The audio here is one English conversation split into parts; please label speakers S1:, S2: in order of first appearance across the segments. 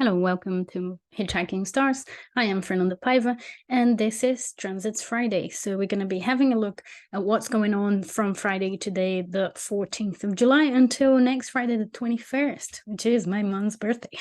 S1: Hello, welcome to Hitchhiking Stars. I am Fernanda Paiva, and this is Transits Friday. So we're going to be having a look at what's going on from Friday today, the 14th of July, until next Friday, the 21st, which is my mom's birthday.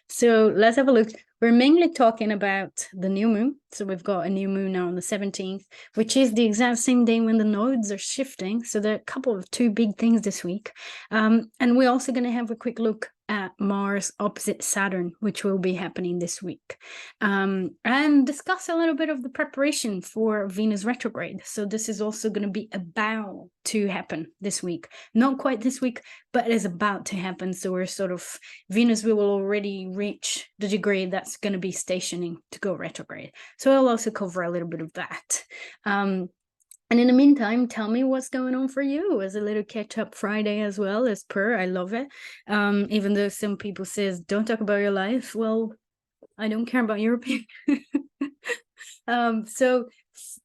S1: So let's have a look. We're mainly talking about the new moon. So we've got a new moon now on the 17th, which is the exact same day when the nodes are shifting. So there are a couple of two big things this week. And we're also going to have a quick look at Mars opposite Saturn, which will be happening this week, and discuss a little bit of the preparation for Venus retrograde. So this is also going to be about to happen this week. Not quite this week, but it is about to happen. So we're sort of, Venus will already reach the degree that's going to be stationing to go retrograde. So I'll also cover a little bit of that. And in the meantime, tell me what's going on for you as a little catch-up Friday as well, as per. I love it. Even though some people says, don't talk about your life. Well, I don't care about your opinion. So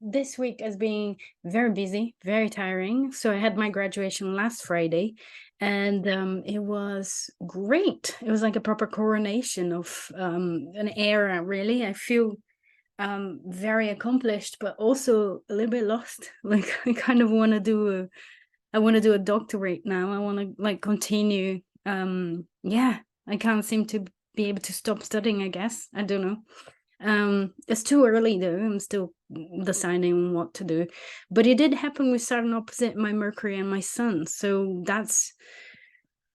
S1: this week has been very busy, very tiring. So I had my graduation last Friday, and it was great. It was like a proper coronation of an era, really. I feel very accomplished, but also a little bit lost. Like I kind of want to do a doctorate now. I want to like continue. Yeah, I can't seem to be able to stop studying, I guess. I don't know. It's too early though. I'm still deciding on what to do. But it did happen with Saturn opposite my Mercury and my Sun. So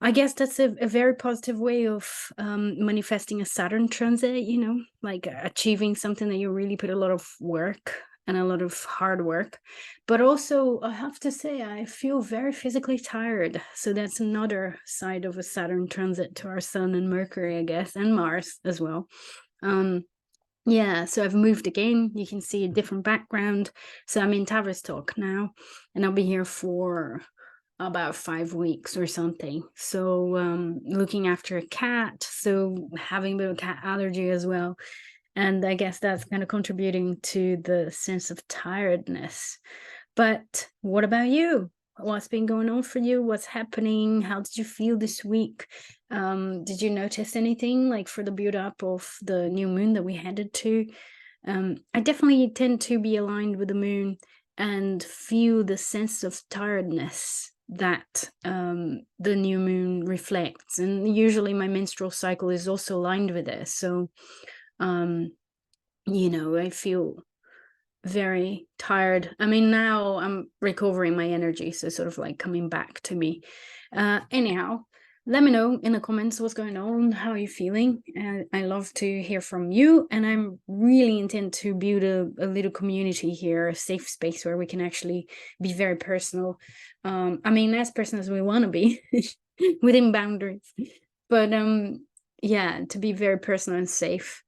S1: I guess that's a very positive way of manifesting a Saturn transit, you know, like achieving something that you really put a lot of work and a lot of hard work. But also, I have to say, I feel very physically tired. So that's another side of a Saturn transit to our Sun and Mercury, I guess, and Mars as well. Yeah, so I've moved again. You can see a different background. So I'm in Tavistock now, and I'll be here for about 5 weeks or something. So looking after a cat, so having a bit of cat allergy as well. And I guess that's kind of contributing to the sense of tiredness. But what about you? What's been going on for you? What's happening? How did you feel this week? Did you notice anything like for the build up of the new moon that we headed to? I definitely tend to be aligned with the moon and feel the sense of tiredness that the new moon reflects. And usually my menstrual cycle is also aligned with it. So, you know, I feel very tired. I mean, now I'm recovering my energy, so sort of like coming back to me. Anyhow, let me know in the comments what's going on, how you're feeling. I love to hear from you, and I'm really intent to build a little community here, a safe space where we can actually be very personal. I mean, as personal as we want to be within boundaries, but yeah, to be very personal and safe,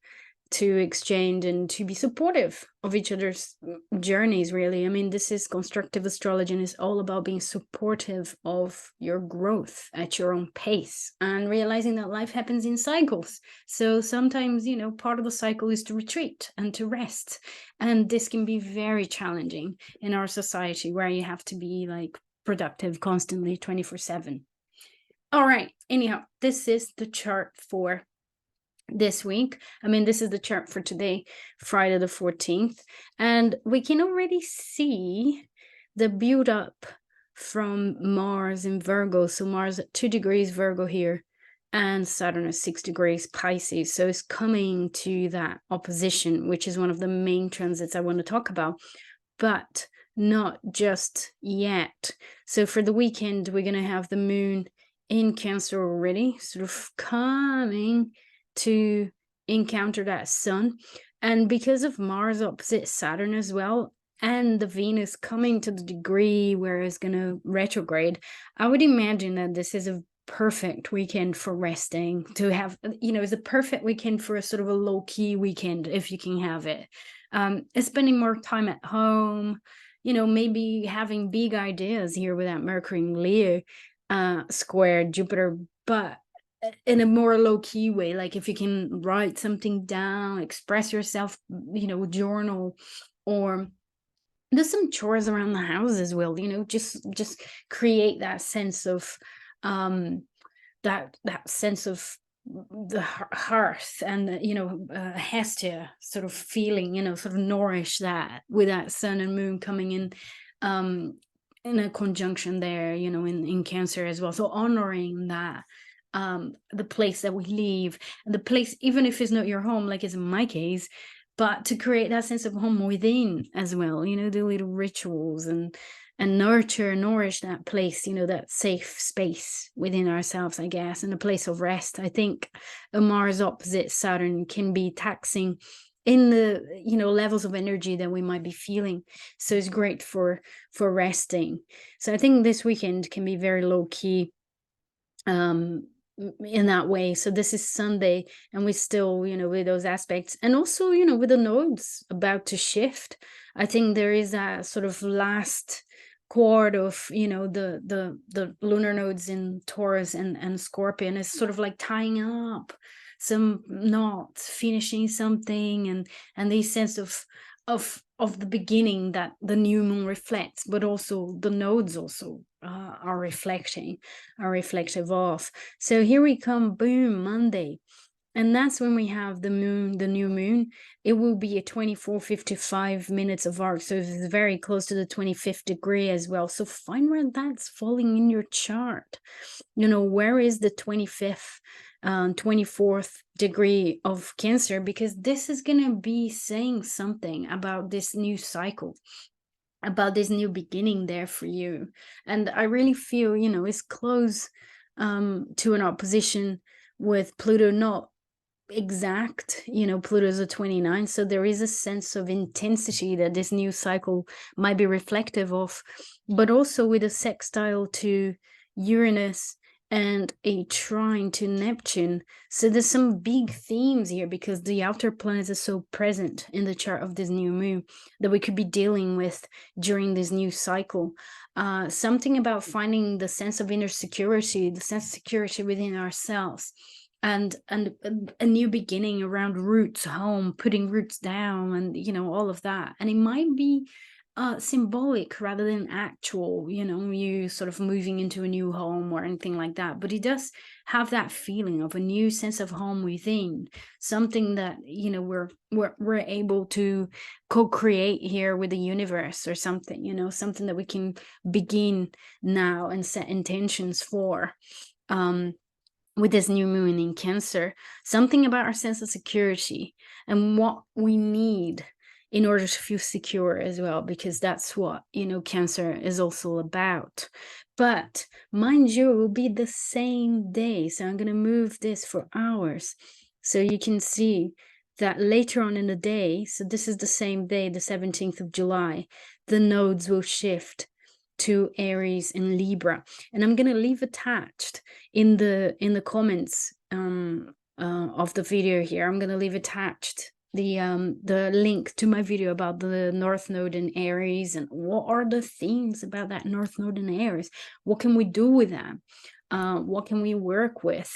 S1: to exchange and to be supportive of each other's journeys, really. I mean, this is constructive astrology, and it's all about being supportive of your growth at your own pace and realizing that life happens in cycles. So sometimes, you know, part of the cycle is to retreat and to rest, and this can be very challenging in our society where you have to be like productive constantly 24/7. All right, anyhow, this is the chart for this week. I mean, this is the chart for today, Friday the 14th, and we can already see the build up from Mars in Virgo. So Mars at 2 degrees Virgo here, and Saturn at 6 degrees Pisces. So it's coming to that opposition, which is one of the main transits I want to talk about, but not just yet. So for the weekend, we're going to have the moon in Cancer already, sort of coming to encounter that sun. And because of Mars opposite Saturn as well, and the Venus coming to the degree where it's going to retrograde, I would imagine that this is a perfect weekend for resting, to have, you know, it's a perfect weekend for a sort of a low-key weekend if you can have it. Spending more time at home, you know, maybe having big ideas here with that Mercury in Leo square Jupiter, but in a more low-key way. Like if you can write something down, express yourself, you know, journal, or do some chores around the house as well, you know, just create that sense of that sense of the hearth, and has to sort of feeling, sort of nourish that with that sun and moon coming in a conjunction there, in Cancer as well. So honoring that, the place that we live, the place, even if it's not your home, like it's in my case, but to create that sense of home within as well, the little rituals, and nourish that place, that safe space within ourselves, I guess, and a place of rest. I think a Mars opposite Saturn can be taxing in the levels of energy that we might be feeling. So it's great for resting. So I think this weekend can be very low key in that way. So this is Sunday, and we still, with those aspects, and also, with the nodes about to shift. I think there is a sort of last chord of, the lunar nodes in Taurus and Scorpion is sort of like tying up some knots, finishing something, and this sense of the beginning that the new moon reflects, but also the nodes also are reflective of. So here we come, boom, Monday. And that's when we have the new moon. It will be at 24:55 minutes of arc. So it's very close to the 25th degree as well. So find where that's falling in your chart. Where is the 25th, 24th degree of Cancer? Because this is going to be saying something about this new cycle, about this new beginning there for you. And I really feel, it's close to an opposition with Pluto, not exact, Pluto's a 29, so there is a sense of intensity that this new cycle might be reflective of, but also with a sextile to Uranus and a trine to Neptune. So there's some big themes here, because the outer planets are so present in the chart of this new moon that we could be dealing with during this new cycle. Something about finding the sense of inner security, the sense of security within ourselves, and a new beginning around roots, home, putting roots down, and all of that. And it might be symbolic rather than actual, you sort of moving into a new home or anything like that, but it does have that feeling of a new sense of home within, something that we're able to co-create here with the universe, or something, something that we can begin now and set intentions for. With this new moon in Cancer, something about our sense of security and what we need in order to feel secure as well, because that's what, Cancer is also about. But mind you, it will be the same day. So I'm going to move this for hours so you can see that later on in the day, so this is the same day, the 17th of July, the nodes will shift to Aries and Libra. And I'm going to leave attached in the comments of the video here, I'm going to leave attached the link to my video about the North Node in Aries, and what are the themes about that North Node in Aries. What can we do with that? What can we work with?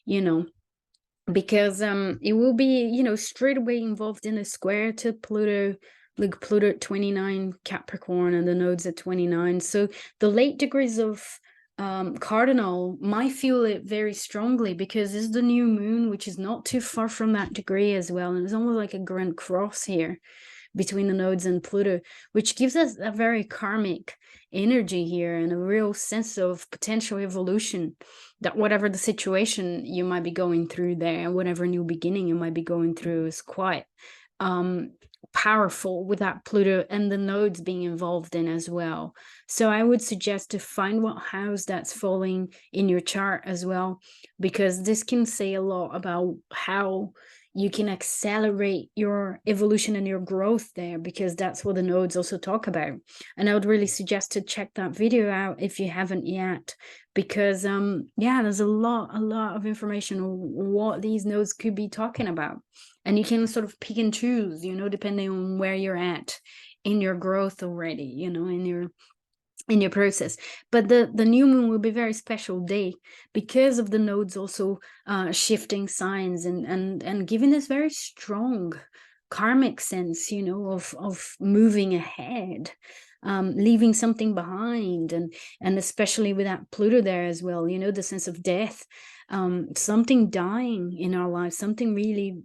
S1: Because it will be, straight away involved in a square to Pluto, like Pluto at 29 Capricorn, and the nodes at 29. So the late degrees of cardinal might feel it very strongly, because this is the new moon, which is not too far from that degree as well. And it's almost like a grand cross here between the nodes and Pluto, which gives us a very karmic energy here, and a real sense of potential evolution, that whatever the situation you might be going through there, whatever new beginning you might be going through, is quite powerful with that Pluto and the nodes being involved in as well. So I would suggest to find what house that's falling in your chart as well, because this can say a lot about how you can accelerate your evolution and your growth there, because that's what the nodes also talk about. And I would really suggest to check that video out if you haven't yet, because yeah, there's a lot of information on what these nodes could be talking about. And you can sort of pick and choose, depending on where you're at in your growth already, in your process. But the new moon will be a very special day, because of the nodes also shifting signs and giving this very strong karmic sense, of moving ahead, leaving something behind, and especially with that Pluto there as well, the sense of death. something dying in our lives, something really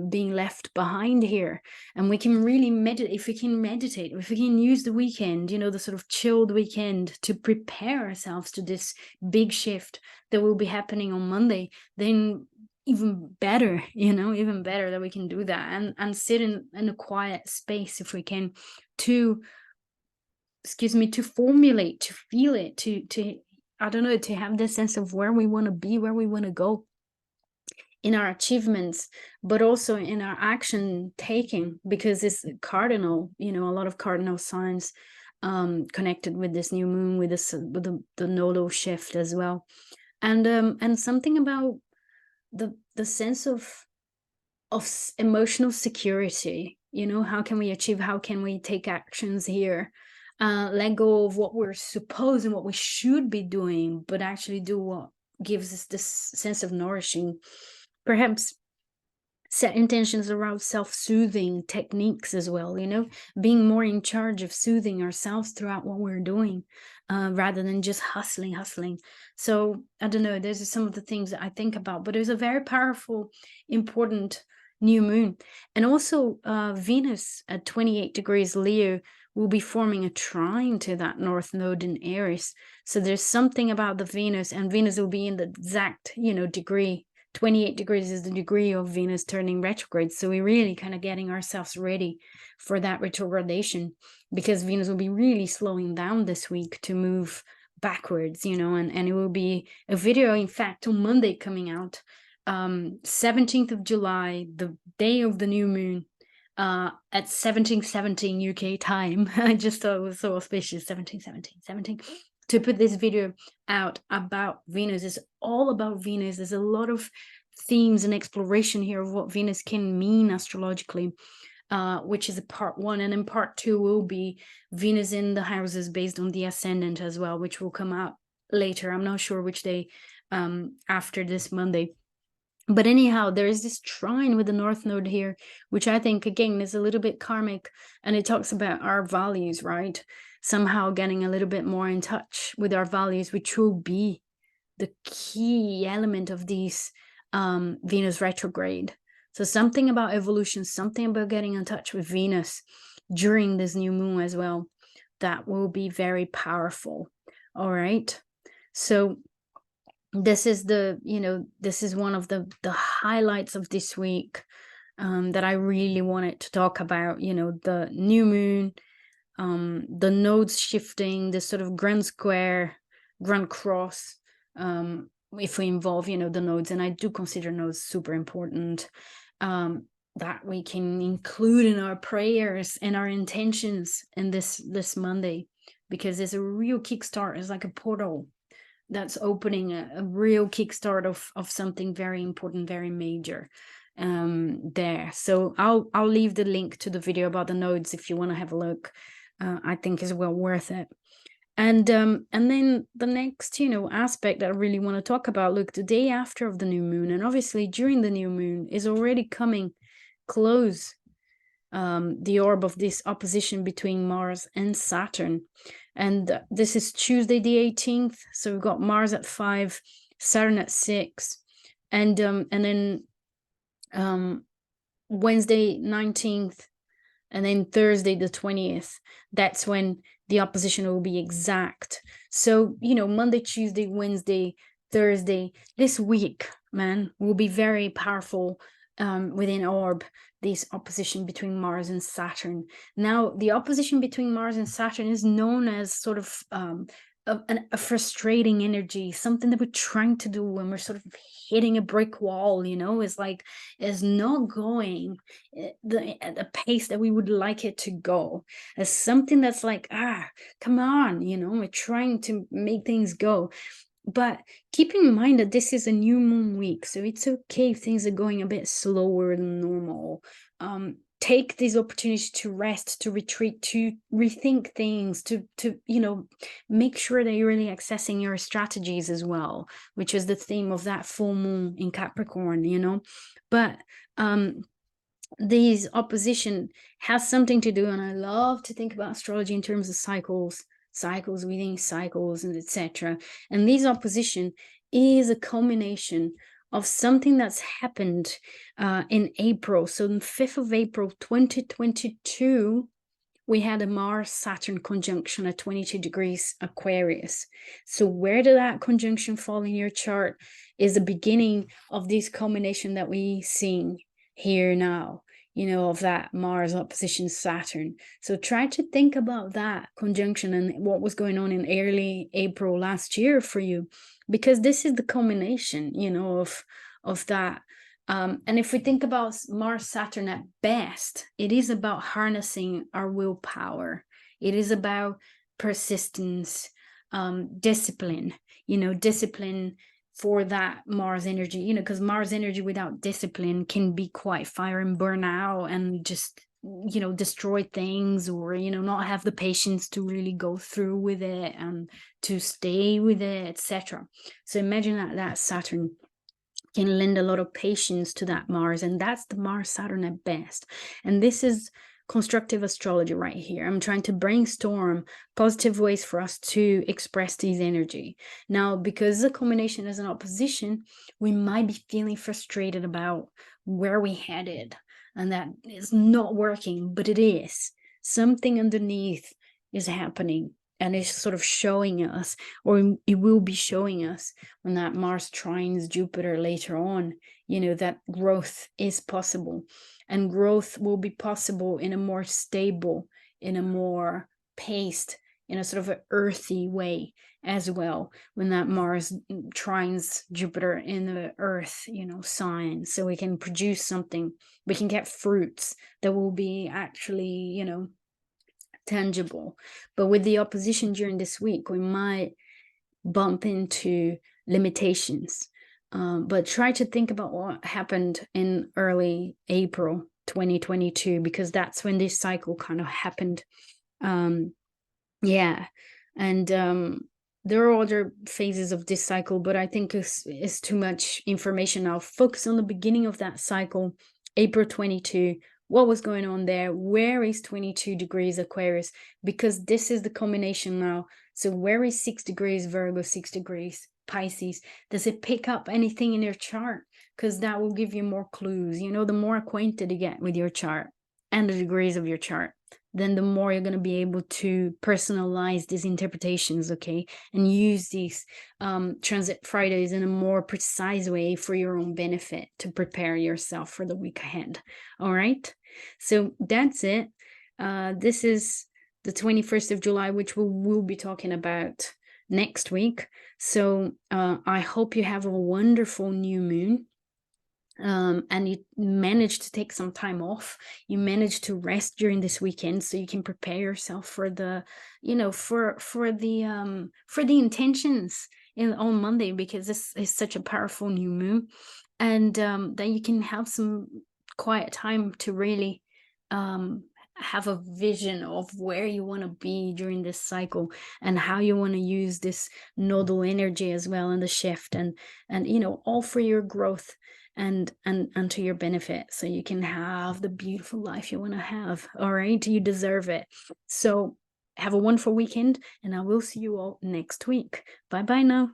S1: being left behind here. And we can really meditate, if we can use the weekend, you know, the sort of chilled weekend, to prepare ourselves to this big shift that will be happening on Monday, then even better, you know, even better that we can do that and sit in a quiet space, if we can, to to formulate, to feel it, to I don't know, to have this sense of where we want to be, where we want to go in our achievements, but also in our action taking, because it's cardinal, you know, a lot of cardinal signs connected with this new moon, with this with the nodal shift as well. And something about the sense of emotional security, you know, how can we achieve, how can we take actions here, let go of what we're supposed and what we should be doing, but actually do what gives us this sense of nourishing. Perhaps set intentions around self-soothing techniques as well, you know, being more in charge of soothing ourselves throughout what we're doing, rather than just hustling. So I don't know, those are some of the things that I think about, but it was a very powerful, important new moon. And also Venus at 28 degrees Leo will be forming a trine to that north node in Aries. So there's something about the Venus, and Venus will be in the exact, you know, degree. 28 degrees is the degree of Venus turning retrograde. So we're really kind of getting ourselves ready for that retrogradation, because Venus will be really slowing down this week to move backwards, you know, and it will be a video, in fact, on Monday coming out, 17th of July, the day of the new moon, at 17:17 UK time. I just thought it was so auspicious, 17, to put this video out about Venus. It's all about Venus. There's a lot of themes and exploration here of what Venus can mean astrologically, which is a part one. And then part two will be Venus in the houses based on the ascendant as well, which will come out later. I'm not sure which day after this Monday. But anyhow, there is this trine with the North Node here, which I think, again, is a little bit karmic, and it talks about our values, right? Somehow getting a little bit more in touch with our values, which will be the key element of these Venus retrograde. So something about evolution, something about getting in touch with Venus during this new moon as well, that will be very powerful. All right. So this is this is one of the highlights of this week that I really wanted to talk about. You know, the new moon, the nodes shifting, the sort of grand square, grand cross, if we involve, you know, the nodes, and I do consider nodes super important, that we can include in our prayers and our intentions in this Monday, because there's a real kickstart. It's like a portal that's opening a real kickstart of something very important, very major there. So I'll leave the link to the video about the nodes if you want to have a look. I think is well worth it. And then the next, you know, aspect that I really want to talk about, look, the day after of the new moon, and obviously during the new moon, is already coming close the orb of this opposition between Mars and Saturn. And this is Tuesday the 18th. So we've got Mars at 5, Saturn at 6, and then Wednesday 19th, and then Thursday the 20th. That's when the opposition will be exact. So, you know, Monday, Tuesday, Wednesday, Thursday, this week, man, will be very powerful within orb, this opposition between Mars and Saturn. Now, the opposition between Mars and Saturn is known as sort of a frustrating energy, something that we're trying to do when we're sort of hitting a brick wall, you know. It's like it's not going at the pace that we would like it to go. It's something that's like, come on, you know, we're trying to make things go. But keep in mind that this is a new moon week, so it's okay if things are going a bit slower than normal. Take these opportunities to rest, to retreat, to rethink things, to you know, make sure that you're really accessing your strategies as well, which is the theme of that full moon in Capricorn, you know. But these opposition has something to do, and I love to think about astrology in terms of cycles within cycles, and etc. And these opposition is a culmination of something that's happened in April. So on 5th of April 2022, we had a Mars-Saturn conjunction at 22 degrees Aquarius. So where did that conjunction fall in your chart is the beginning of this culmination that we seeing here now, you know, of that Mars opposition Saturn. So try to think about that conjunction and what was going on in early April last year for you, because this is the culmination, you know, of that. And if we think about Mars Saturn at best, it is about harnessing our willpower. It is about persistence, discipline, you know, discipline for that Mars energy, you know, because Mars energy without discipline can be quite fire and burn out and just, you know, destroy things, or, you know, not have the patience to really go through with it and to stay with it, etc. So imagine that Saturn can lend a lot of patience to that Mars, and that's the Mars Saturn at best. And this is constructive astrology right here. I'm trying to brainstorm positive ways for us to express these energy. Now, because the combination is an opposition, we might be feeling frustrated about where we headed and that it's not working, but it is. Something underneath is happening, and it's sort of showing us, or it will be showing us when that Mars trines Jupiter later on, you know, that growth is possible. And growth will be possible in a more stable, in a more paced, in a sort of an earthy way as well, when that Mars trines Jupiter in the earth, you know, sign. So we can produce something, we can get fruits that will be actually, you know, tangible. But with the opposition during this week, we might bump into limitations. But try to think about what happened in early April 2022, because that's when this cycle kind of happened. Yeah. And there are other phases of this cycle, but I think it's too much information. I'll focus on the beginning of that cycle, April 22. What was going on there? Where is 22 degrees Aquarius? Because this is the combination now. So where is 6 degrees Virgo, 6 degrees Pisces? Does it pick up anything in your chart? Because that will give you more clues. You know, the more acquainted you get with your chart and the degrees of your chart, then the more you're going to be able to personalize these interpretations, okay? And use these transit Fridays in a more precise way for your own benefit, to prepare yourself for the week ahead. All right? So that's it. This is the 21st of July, which we'll be talking about next week. So I hope you have a wonderful new moon. And you managed to take some time off, you managed to rest during this weekend, so you can prepare yourself for the, you know, for the intentions on Monday, because this is such a powerful new moon. And then you can have some quiet time to really have a vision of where you want to be during this cycle, and how you want to use this nodal energy as well in the shift, and you know, all for your growth and to your benefit, so you can have the beautiful life you want to have. All right, you deserve it. So have a wonderful weekend, and I will see you all next week. Bye bye now.